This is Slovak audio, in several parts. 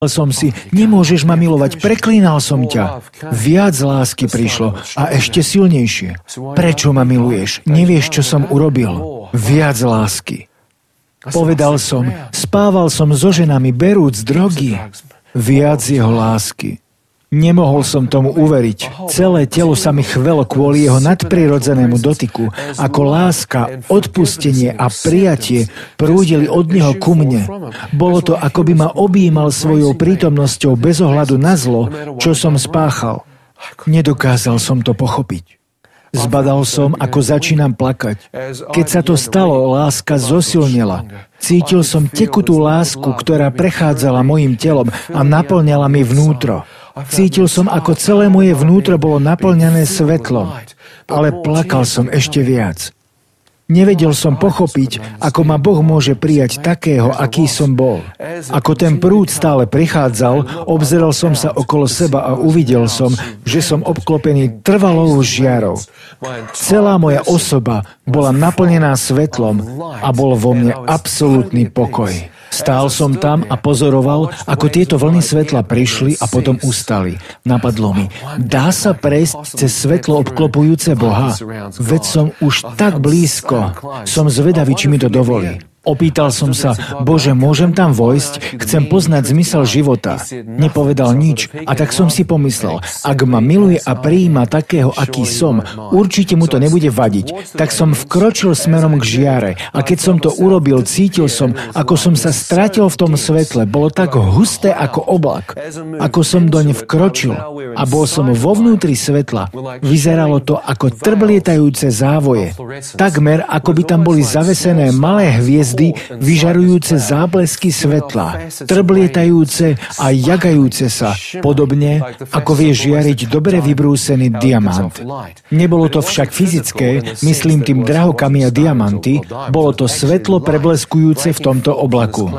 som si, nemôžeš ma milovať, preklínal som ťa. Viac lásky prišlo a ešte silnejšie. Prečo ma miluješ? Nevieš, čo som urobil? Viac lásky. Povedal som, spával som so ženami, berúc drogy. Viac jeho lásky. Nemohol som tomu uveriť. Celé telo sa mi chvelo kvôli jeho nadprirodzenému dotyku. Ako láska, odpustenie a prijatie prúdili od neho ku mne. Bolo to, ako by ma objímal svojou prítomnosťou bez ohľadu na zlo, čo som spáchal. Nedokázal som to pochopiť. Zbadal som, ako začínam plakať. Keď sa to stalo, láska zosilnila. Cítil som tekutú lásku, ktorá prechádzala mojim telom a naplňala mi vnútro. Cítil som, ako celé moje vnútro bolo naplňané svetlom. Ale plakal som ešte viac. Nevedel som pochopiť, ako ma Boh môže prijať takého, aký som bol. Ako ten prúd stále prichádzal, obzeral som sa okolo seba a uvidel som, že som obklopený trvalou žiarou. Celá moja osoba bola naplnená svetlom a bol vo mne absolútny pokoj. Stál som tam a pozoroval, ako tieto vlny svetla prišli a potom ustali. Napadlo mi, dá sa prejsť cez svetlo obklopujúce Boha? Veď som už tak blízko. Som zvedavý, či mi to dovolí. Opýtal som sa, Bože, môžem tam vojsť? Chcem poznať zmysel života. Nepovedal nič a tak som si pomyslel, ak ma miluje a prijíma takého, aký som, určite mu to nebude vadiť. Tak som vkročil smerom k žiare a keď som to urobil, cítil som, ako som sa stratil v tom svetle. Bolo tak husté ako oblak. Ako som doň vkročil a bol som vo vnútri svetla. Vyzeralo to ako trblietajúce závoje. Takmer, ako by tam boli zavesené malé hviezdy, vyžarujúce záblesky svetla, trblietajúce a jagajúce sa, podobne ako vie žiariť dobre vybrúsený diamant. Nebolo to však fyzické, myslím tým drahokamy a diamanty, bolo to svetlo prebleskujúce v tomto oblaku.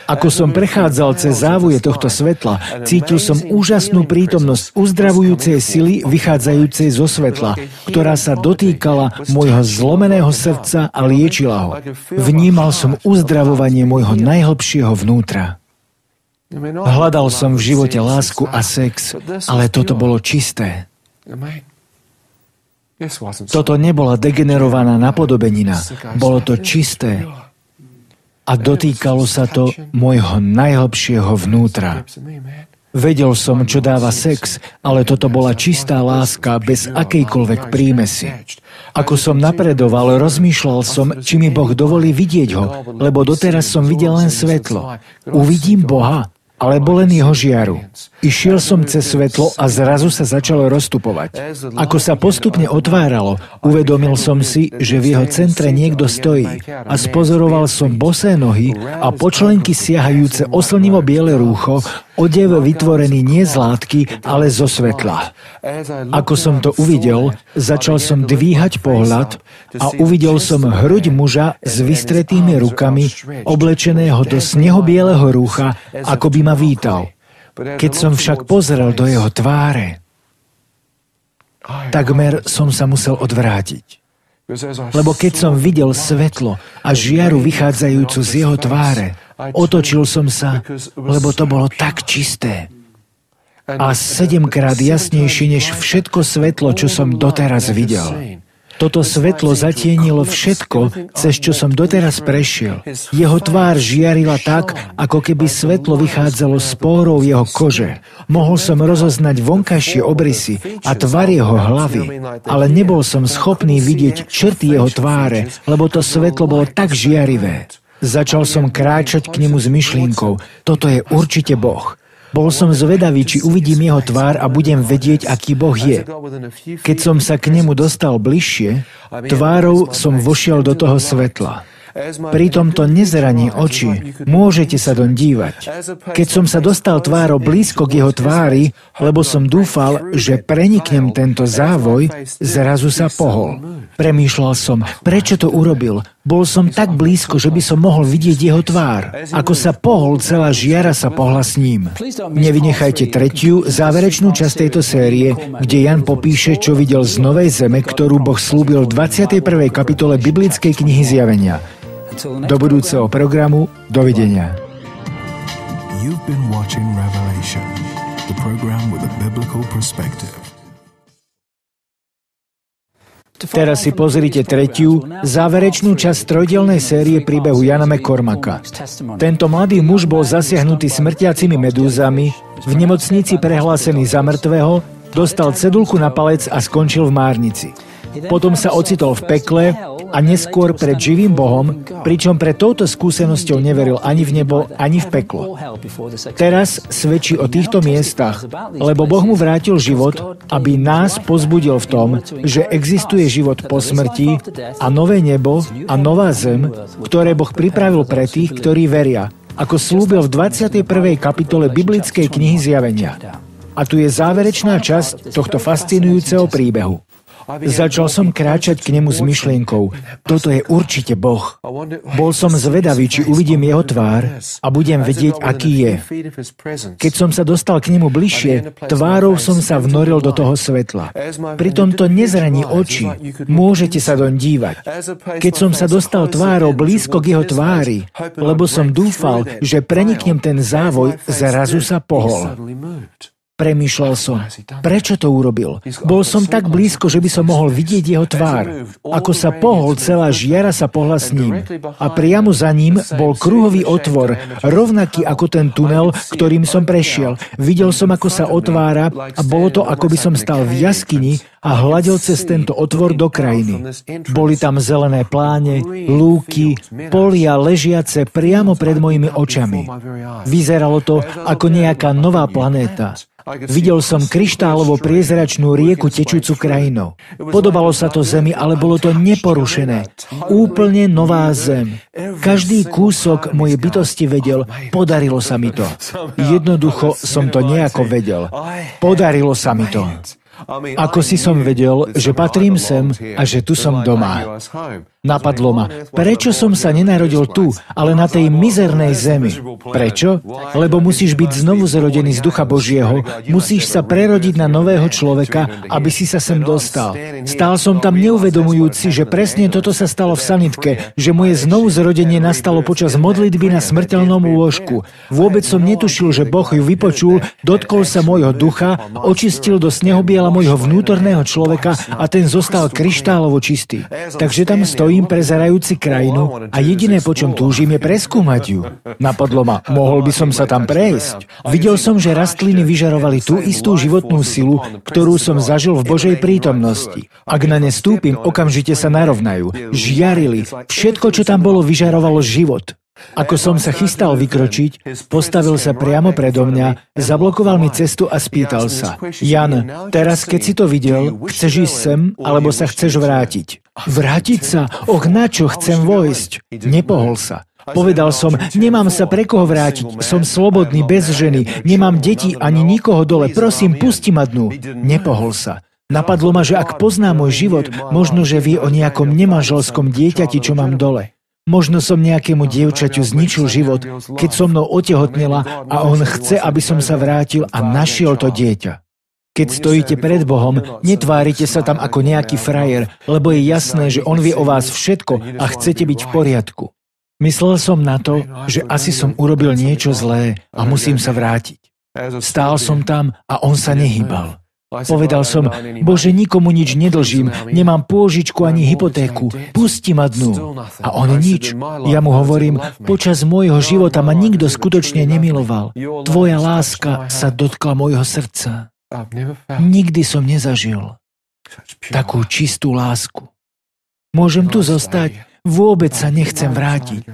Ako som prechádzal cez závoje tohto svetla, cítil som úžasnú prítomnosť uzdravujúcej sily vychádzajúcej zo svetla, ktorá sa dotýkala môjho zlomeného srdca a liečila ho. Vnímal som uzdravovanie môjho najhlbšieho vnútra. Hľadal som v živote lásku a sex, ale toto bolo čisté. Toto nebola degenerovaná napodobenina, bolo to čisté. A dotýkalo sa to môjho najhlbšieho vnútra. Vedel som, čo dáva sex, ale toto bola čistá láska bez akejkoľvek prímesi. Ako som napredoval, rozmýšľal som, či mi Boh dovolí vidieť ho, lebo doteraz som videl len svetlo. Uvidím Boha, alebo len jeho žiaru. Išiel som cez svetlo a zrazu sa začalo rozstupovať. Ako sa postupne otváralo, uvedomil som si, že v jeho centre niekto stojí a spozoroval som bosé nohy a počlenky siahajúce o slnivo biele rúcho, odev vytvorený nie z látky, ale zo svetla. Ako som to uvidel, začal som dvíhať pohľad a uvidel som hruď muža s vystretými rukami, oblečeného do snehobieleho rúcha, ako by ma vítal. Keď som však pozrel do jeho tváre, takmer som sa musel odvrátiť. Lebo keď som videl svetlo a žiaru vychádzajúcu z jeho tváre, otočil som sa, lebo to bolo tak čisté. A 7-krát jasnejšie než všetko svetlo, čo som doteraz videl. Toto svetlo zatienilo všetko, cez čo som doteraz prešiel. Jeho tvár žiarila tak, ako keby svetlo vychádzalo z pórov jeho kože. Mohol som rozoznať vonkajšie obrysy a tvar jeho hlavy, ale nebol som schopný vidieť črty jeho tváre, lebo to svetlo bolo tak žiarivé. Začal som kráčať k nemu s myšlienkou, toto je určite Boh. Bol som zvedavý, či uvidím jeho tvár a budem vedieť, aký Boh je. Keď som sa k nemu dostal bližšie, tvárou som vošiel do toho svetla. Pritom to nezraní oči, môžete sa doň dívať. Keď som sa dostal tvárou blízko k jeho tvári, lebo som dúfal, že preniknem tento závoj, zrazu sa pohol. Premýšľal som, prečo to urobil. Bol som tak blízko, že by som mohol vidieť jeho tvár. Ako sa pohol, celá žiara sa pohla s ním. Nevynechajte tretiu, záverečnú časť tejto série, kde Jan popíše, čo videl z novej zeme, ktorú Boh slúbil v 21. kapitole biblickej knihy Zjavenia. Do budúceho programu, dovidenia. You've been watching Revelation, the program with a biblical perspective. Teraz si pozrite tretiu, záverečnú časť trojdielnej série príbehu Jana McCormacka. Tento mladý muž bol zasiahnutý smrtiacimi medúzami, v nemocnici prehlásený za mŕtvého, dostal cedulku na palec a skončil v márnici. Potom sa ocitol v pekle a neskôr pred živým Bohom, pričom pred touto skúsenosťou neveril ani v nebo, ani v peklo. Teraz svedčí o týchto miestach, lebo Boh mu vrátil život, aby nás pozbudil v tom, že existuje život po smrti a nové nebo a nová zem, ktoré Boh pripravil pre tých, ktorí veria, ako slúbil v 21. kapitole biblickej knihy Zjavenia. A tu je záverečná časť tohto fascinujúceho príbehu. Začal som kráčať k nemu s myšlienkou, toto je určite Boh. Bol som zvedavý, či uvidím jeho tvár a budem vedieť, aký je. Keď som sa dostal k nemu bližšie, tvárou som sa vnoril do toho svetla. Pritom to nezraní oči, môžete sa doň dívať. Keď som sa dostal tvárou blízko k jeho tvári, lebo som dúfal, že preniknem ten závoj, zrazu sa pohol. Premýšľal som, prečo to urobil. Bol som tak blízko, že by som mohol vidieť jeho tvár. Ako sa pohol, celá žiara sa pohla s ním. A priamo za ním bol kruhový otvor, rovnaký ako ten tunel, ktorým som prešiel. Videl som, ako sa otvára a bolo to, ako by som stal v jaskyni a hľadel cez tento otvor do krajiny. Boli tam zelené pláne, lúky, polia ležiace priamo pred mojimi očami. Vyzeralo to ako nejaká nová planéta. Videl som kryštálovo priezračnú rieku tečúcu krajinou. Podobalo sa to zemi, ale bolo to neporušené. Úplne nová zem. Každý kúsok mojej bytosti vedel, podarilo sa mi to. Jednoducho som to nejako vedel. Podarilo sa mi to. Ako si som vedel, že patrím sem a že tu som doma. Napadlo ma, prečo som sa nenarodil tu, ale na tej mizernej zemi? Prečo? Lebo musíš byť znovu zrodený z Ducha Božieho, musíš sa prerodiť na nového človeka, aby si sa sem dostal. Stál som tam neuvedomujúci, že presne toto sa stalo v sanitke, že moje znovu zrodenie nastalo počas modlitby na smrteľnom lôžku. Vôbec som netušil, že Boh ju vypočul, dotkol sa môjho ducha, očistil do snehobiela môjho vnútorného človeka a ten zostal kryštálovo čistý. Takže tam stojím prezerajúci krajinu a jediné, po čom túžim, je preskúmať ju. Napadlo ma, mohol by som sa tam prejsť. Videl som, že rastliny vyžarovali tú istú životnú silu, ktorú som zažil v Božej prítomnosti. Ak na ne stúpim, okamžite sa narovnajú. Žiarili. Všetko, čo tam bolo, vyžarovalo život. Ako som sa chystal vykročiť, postavil sa priamo predo mňa, zablokoval mi cestu a spýtal sa: Jan, teraz keď si to videl, chceš ísť sem, alebo sa chceš vrátiť? Vrátiť sa? Na čo chcem vojsť? Nepohol sa. Povedal som, nemám sa pre koho vrátiť, som slobodný, bez ženy, nemám deti ani nikoho dole, prosím, pusti ma dnu. Nepohol sa. Napadlo ma, že ak pozná môj život, možno, že vie o nejakom nemanželskom dieťati, čo mám dole. Možno som nejakému dievčaťu zničil život, keď so mnou otehotnela a on chce, aby som sa vrátil a našiel to dieťa. Keď stojíte pred Bohom, netvárite sa tam ako nejaký frajer, lebo je jasné, že on vie o vás všetko a chcete byť v poriadku. Myslel som na to, že asi som urobil niečo zlé a musím sa vrátiť. Stál som tam a on sa nehýbal. Povedal som, Bože, nikomu nič nedlžím, nemám pôžičku ani hypotéku, pusti ma dnu. A on nič. Ja mu hovorím, počas môjho života ma nikto skutočne nemiloval. Tvoja láska sa dotkla môjho srdca. Nikdy som nezažil takú čistú lásku. Môžem tu zostať? Vôbec sa nechcem vrátiť.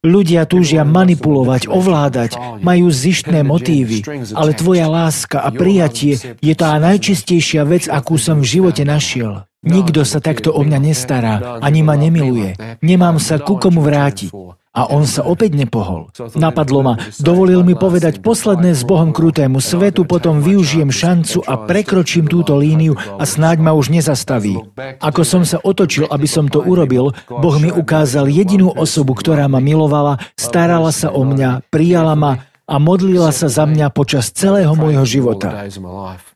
Ľudia túžia manipulovať, ovládať, majú zištné motívy, ale tvoja láska a prijatie je tá najčistejšia vec, akú som v živote našiel. Nikto sa takto o mňa nestará, ani ma nemiluje. Nemám sa ku komu vrátiť. A on sa opäť nepohol. Napadlo ma, dovolil mi povedať posledné s Bohom krutému svetu, potom využijem šancu a prekročím túto líniu a snáď ma už nezastaví. Ako som sa otočil, aby som to urobil, Boh mi ukázal jedinú osobu, ktorá ma milovala, starala sa o mňa, prijala ma, a modlila sa za mňa počas celého môjho života.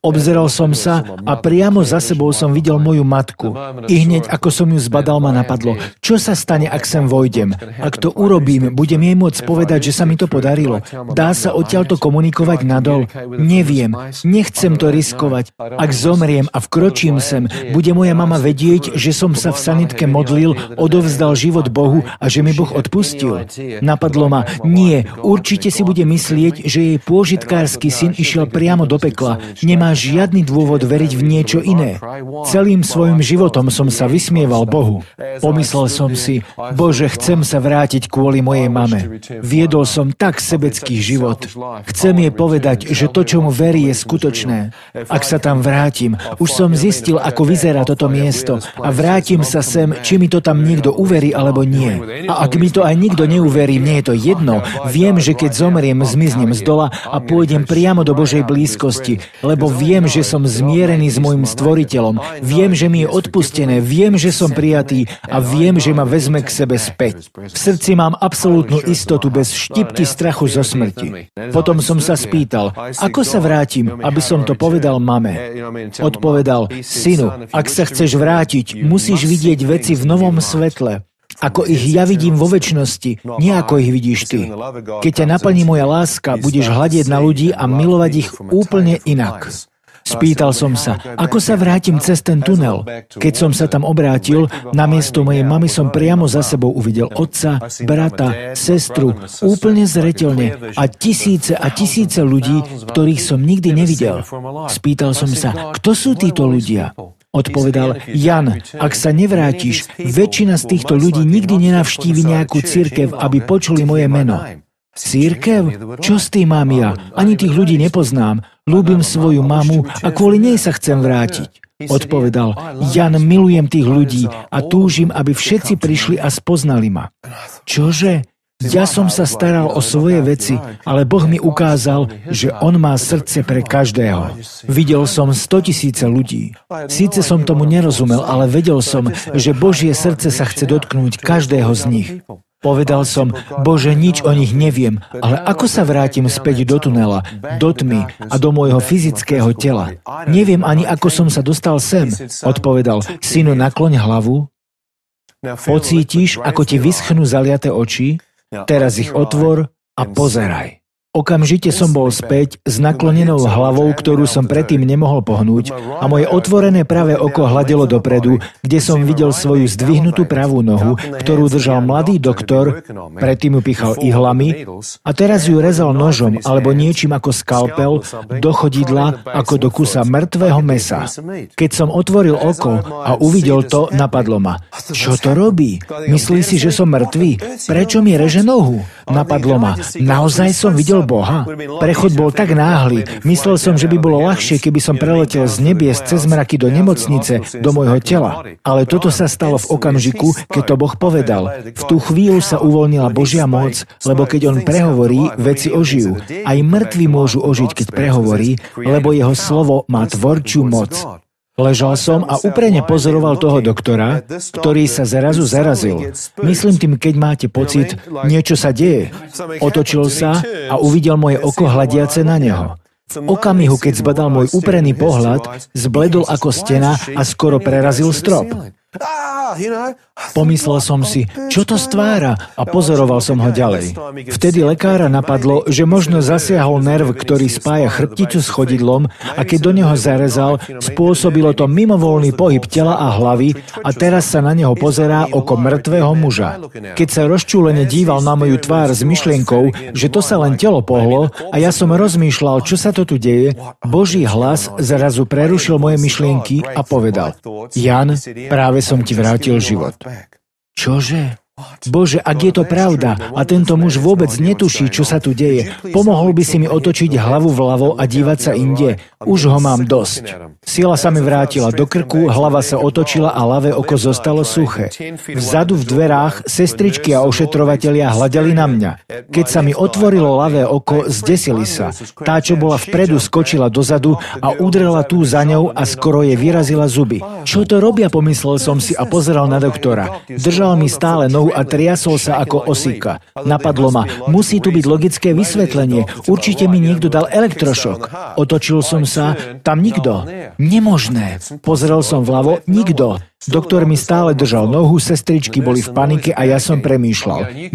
Obzeral som sa a priamo za sebou som videl moju matku. I hneď ako som ju zbadal, ma napadlo, čo sa stane, ak sem vojdem. Ak to urobím, budem jej môcť povedať, že sa mi to podarilo. Dá sa odtiaľto komunikovať nadol? Neviem, nechcem to riskovať. Ak zomriem a vkročím sem, bude moja mama vedieť, že som sa v sanitke modlil, odovzdal život Bohu a že mi Boh odpustil. Napadlo ma, nie, určite si bude myslieť, že jej pôžitkársky syn išiel priamo do pekla. Nemá žiadny dôvod veriť v niečo iné. Celým svojim životom som sa vysmieval Bohu. Pomyslel som si, Bože, chcem sa vrátiť kvôli mojej mame. Viedol som tak sebecký život. Chcem jej povedať, že to, čo mu verí, je skutočné. Ak sa tam vrátim, už som zistil, ako vyzerá toto miesto a vrátim sa sem, či mi to tam niekto uverí alebo nie. A ak mi to aj nikto neuverí, mne je to jedno. Viem, že keď zomriem, zmiznem z dola a pôjdem priamo do Božej blízkosti, lebo viem, že som zmierený s môjim stvoriteľom. Viem, že mi je odpustené, viem, že som prijatý a viem, že ma vezme k sebe späť. V srdci mám absolútnu istotu bez štipky strachu zo smrti. Potom som sa spýtal, ako sa vrátim, aby som to povedal mame. Odpovedal, synu, ak sa chceš vrátiť, musíš vidieť veci v novom svetle. Ako ich ja vidím vo večnosti, nie ako ich vidíš ty. Keď ťa naplní moja láska, budeš hľadieť na ľudí a milovať ich úplne inak. Spýtal som sa, ako sa vrátim cez ten tunel. Keď som sa tam obrátil, namiesto mojej mamy som priamo za sebou uvidel otca, brata, sestru, úplne zreteľne a tisíce ľudí, ktorých som nikdy nevidel. Spýtal som sa, kto sú títo ľudia? Odpovedal, Jan, ak sa nevrátiš, väčšina z týchto ľudí nikdy nenavštívi nejakú cirkev, aby počuli moje meno. Cirkev? Čo s tým mám ja? Ani tých ľudí nepoznám. Ľúbim svoju mamu a kvôli nej sa chcem vrátiť. Odpovedal, Jan, milujem tých ľudí a túžim, aby všetci prišli a spoznali ma. Čože? Ja som sa staral o svoje veci, ale Boh mi ukázal, že On má srdce pre každého. Videl som 100 000 ľudí. Síce som tomu nerozumel, ale vedel som, že Božie srdce sa chce dotknúť každého z nich. Povedal som, Bože, nič o nich neviem, ale ako sa vrátim späť do tunela, do tmy a do môjho fyzického tela? Neviem ani, ako som sa dostal sem. Odpovedal, synu, nakloň hlavu. Pocítiš, ako ti vyschnú zaliaté oči? Teraz ich otvor a pozeraj. Okamžite som bol späť s naklonenou hlavou, ktorú som predtým nemohol pohnúť a moje otvorené pravé oko hľadelo dopredu, kde som videl svoju zdvihnutú pravú nohu, ktorú držal mladý doktor, predtým ju pichal ihlami a teraz ju rezal nožom alebo niečím ako skalpel do chodidla ako do kusa mŕtvého mäsa. Keď som otvoril oko a uvidel to, napadlo ma. Čo to robí? Myslí si, že som mŕtvý? Prečo mi reže nohu? Napadlo ma. Naozaj som videl Boha? Prechod bol tak náhly. Myslel som, že by bolo ľahšie, keby som preletel z nebies cez mraky do nemocnice, do môjho tela. Ale toto sa stalo v okamžiku, keď to Boh povedal. V tú chvíľu sa uvoľnila Božia moc, lebo keď On prehovorí, veci ožijú. Aj mŕtvi môžu ožiť, keď prehovorí, lebo Jeho slovo má tvorčiu moc. Ležal som a úprene pozoroval toho doktora, ktorý sa zrazu zarazil. Myslím tým, keď máte pocit, niečo sa deje. Otočil sa a uvidel moje oko hľadiace na neho. V okamihu, keď zbadal môj úprený pohľad, zbledol ako stena a skoro prerazil strop. Pomyslel som si, čo to stvára, a pozoroval som ho ďalej. Vtedy lekára napadlo, že možno zasiahol nerv, ktorý spája chrbticu s chodidlom, a keď do neho zarezal, spôsobilo to mimovoľný pohyb tela a hlavy a teraz sa na neho pozerá oko mŕtvého muža. Keď sa rozčúlene díval na moju tvár s myšlienkou, že to sa len telo pohlo a ja som rozmýšľal, čo sa to tu deje, Boží hlas zrazu prerušil moje myšlienky a povedal: Jan, práve som ti vrátil život. Čože? Bože, ak je to pravda a tento muž vôbec netuší, čo sa tu deje, pomohol by si mi otočiť hlavu vľavo a dívať sa inde. Už ho mám dosť. Sila sa mi vrátila do krku, hlava sa otočila a ľavé oko zostalo suché. Vzadu v dverách sestričky a ošetrovatelia hľadeli na mňa. Keď sa mi otvorilo ľavé oko, zdesili sa. Tá, čo bola vpredu, skočila dozadu a udrela tú za ňou a skoro jej vyrazila zuby. Čo to robia, pomyslel som si a pozeral na doktora. Držal mi stále nohu nohu a triasol sa ako osika. Napadlo ma, musí tu byť logické vysvetlenie. Určite mi niekto dal elektrošok. Otočil som sa, tam nikto. Nemožné. Pozrel som vľavo, nikto. Doktor mi stále držal nohu, sestričky boli v panike a ja som premýšľal.